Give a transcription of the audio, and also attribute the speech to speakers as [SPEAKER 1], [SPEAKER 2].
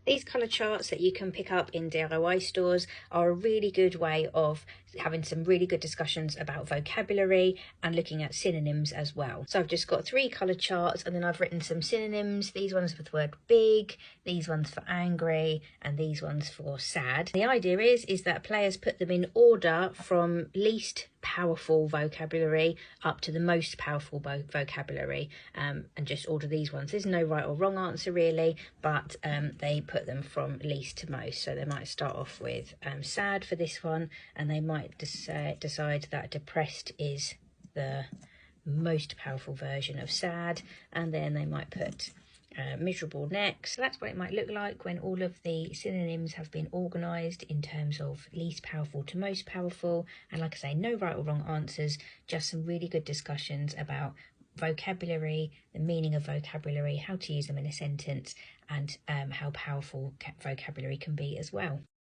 [SPEAKER 1] These colour charts that you can pick up in DIY stores are a really good way of having some really good discussions about vocabulary and looking at synonyms as well. So I've just got 3 colour charts, and then I've written some synonyms, these ones for the word big, these ones for angry, and these ones for sad. The idea is that players put them in order from least powerful vocabulary up to the most powerful vocabulary, and just order these ones. There's no right or wrong answer really, but they put them from least to most. So they might start off with sad for this one, and they might decide that depressed is the most powerful version of sad, and then they might put miserable next. So that's what it might look like when all of the synonyms have been organised in terms of least powerful to most powerful. And like I say, no right or wrong answers, just some really good discussions about vocabulary, the meaning of vocabulary, how to use them in a sentence, and how powerful vocabulary can be as well.